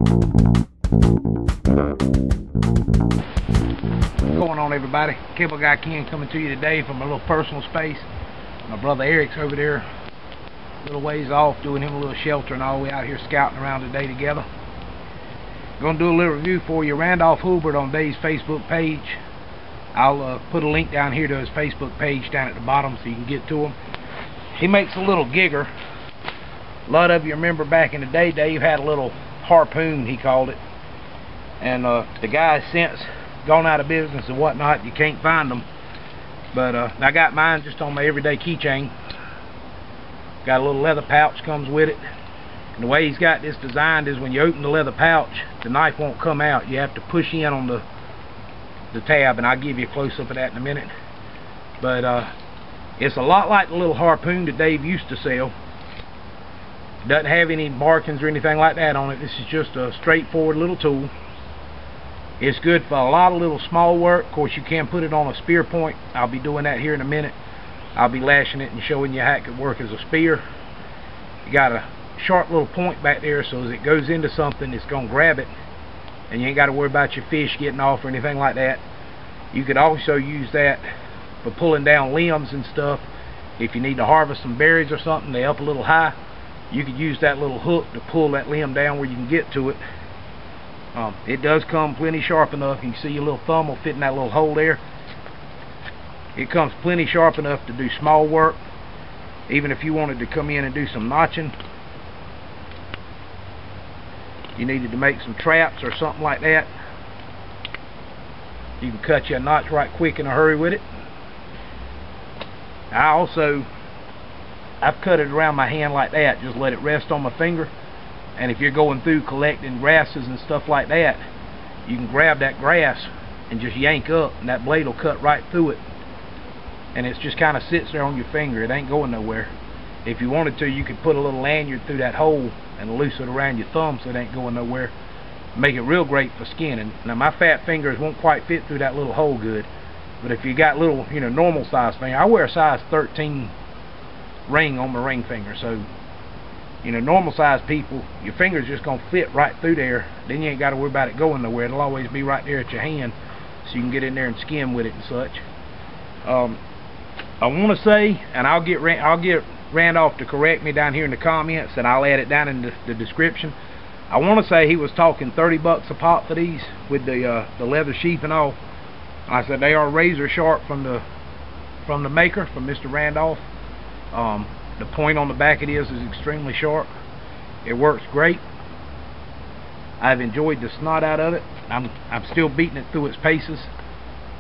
What's going on, everybody? Cable Guy Ken coming to you today from a little personal space. My brother Eric's over there a little ways off doing him a little shelter and all. We out here scouting around today together. Going to do a little review for you. Randolph on Dave's Facebook page. I'll put a link down here to his Facebook page down at the bottom so you can get to him. He makes a little gigger. A lot of you remember back in the day, Dave had a little harpoon, he called it. And the guy's since gone out of business and whatnot. You can't find them. But I got mine just on my everyday keychain. Got a little leather pouch comes with it. And the way he's got this designed is when you open the leather pouch, the knife won't come out. You have to push in on the tab, and I'll give you a close-up of that in a minute. But it's a lot like the little harpoon that Dave used to sell. Doesn't have any markings or anything like that on it. This is just a straightforward little tool. It's good for a lot of little small work. Of course, you can put it on a spear point. I'll be doing that here in a minute. I'll be lashing it and showing you how it could work as a spear. You got a sharp little point back there, so as it goes into something, it's going to grab it, and you ain't got to worry about your fish getting off or anything like that. You could also use that for pulling down limbs and stuff. If you need to harvest some berries or something, they're up a little high, you could use that little hook to pull that limb down where you can get to it. It does come plenty sharp enough. You can see your little thumb will fit in that little hole there. It comes plenty sharp enough to do small work. Even if you wanted to come in and do some notching, you needed to make some traps or something like that, you can cut you a notch right quick in a hurry with it. I've cut it around my hand like that, just let it rest on my finger. And if you're going through collecting grasses and stuff like that, you can grab that grass and just yank up, and that blade will cut right through it. And it just kind of sits there on your finger. It ain't going nowhere. If you wanted to, you could put a little lanyard through that hole and loose it around your thumb so it ain't going nowhere. Make it real great for skinning. Now my fat fingers won't quite fit through that little hole good, but if you got little, normal size finger, I wear a size 13 ring on my ring finger, so normal size people, your finger's just gonna fit right through there. Then you ain't got to worry about it going nowhere. It'll always be right there at your hand, so you can get in there and skim with it and such. I want to say, and I'll get Randolph to correct me down here in the comments, and I'll add it down in the description. I want to say he was talking 30 bucks a pop for these with the leather sheath and all. I said they are razor sharp from the maker, from Mr. Randolph. The point on the back of it is extremely sharp. It works great. I've enjoyed the snot out of it. I'm still beating it through its paces.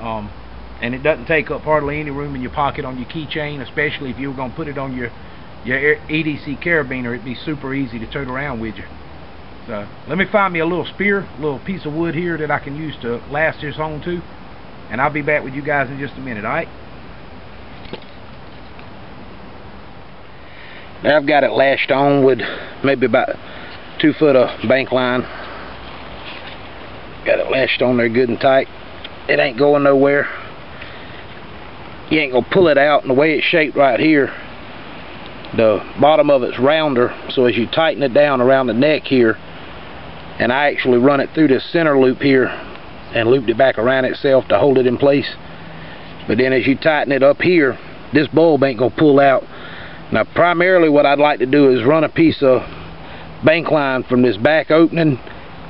And it doesn't take up hardly any room in your pocket on your keychain, especially if you were going to put it on your EDC carabiner. It'd be super easy to tote around with you. So let me find me a little spear, a little piece of wood here that I can use to lash this on to, and I'll be back with you guys in just a minute. Alright? Now I've got it lashed on with maybe about 2 foot of bank line. Got it lashed on there good and tight. It ain't going nowhere. You ain't gonna pull it out, and the way it's shaped right here, the bottom of it's rounder, so as you tighten it down around the neck here, and I actually run it through this center loop here and looped it back around itself to hold it in place. But then as you tighten it up here, this bulb ain't gonna pull out. Now primarily what I'd like to do is run a piece of bank line from this back opening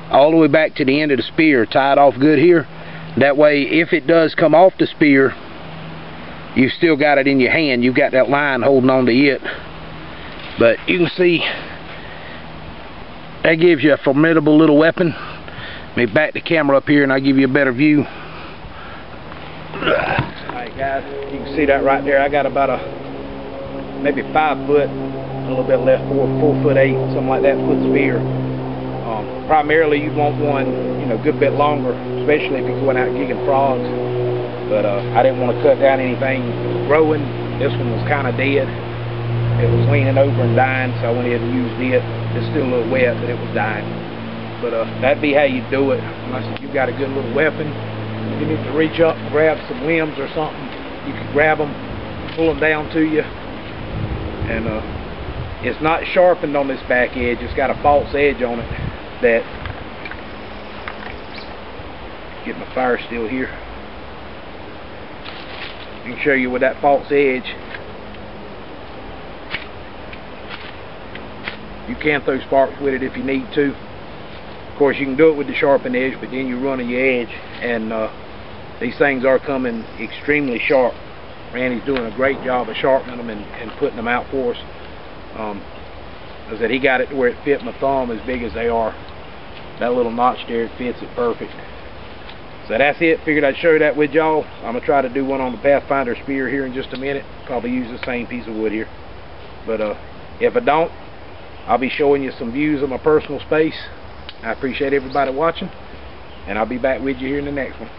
all the way back to the end of the spear, tie it off good here. That way if it does come off the spear, you've still got it in your hand. You've got that line holding on to it. But you can see that gives you a formidable little weapon. Let me back the camera up here and I'll give you a better view. Alright guys, you can see that right there. I got about maybe 5 foot, a little bit less, 4 foot 8, something like that, foot spear. Primarily you want one, a good bit longer, especially if you're going out gigging frogs. But I didn't want to cut down anything growing. This one was kind of dead. It was leaning over and dying, so I went ahead and used it. It's still a little wet, but it was dying. But that'd be how you do it. Unless you've got a good little weapon. You need to reach up and grab some limbs or something. You can grab them, pull them down to you. And it's not sharpened on this back edge. It's got a false edge on it that Get my fire still here. I can show you with that false edge. You can throw sparks with it if you need to. Of course, you can do it with the sharpened edge, but then you run on your edge, and these things are coming extremely sharp. Randy's doing a great job of sharpening them and putting them out for us. As I said, he got it to where it fit my thumb as big as they are. That little notch there, it fits it perfect. So that's it. Figured I'd show you that with y'all. I'm going to try to do one on the Pathfinder spear here in just a minute. Probably use the same piece of wood here. But if I don't, I'll be showing you some views of my personal space. I appreciate everybody watching, and I'll be back with you here in the next one.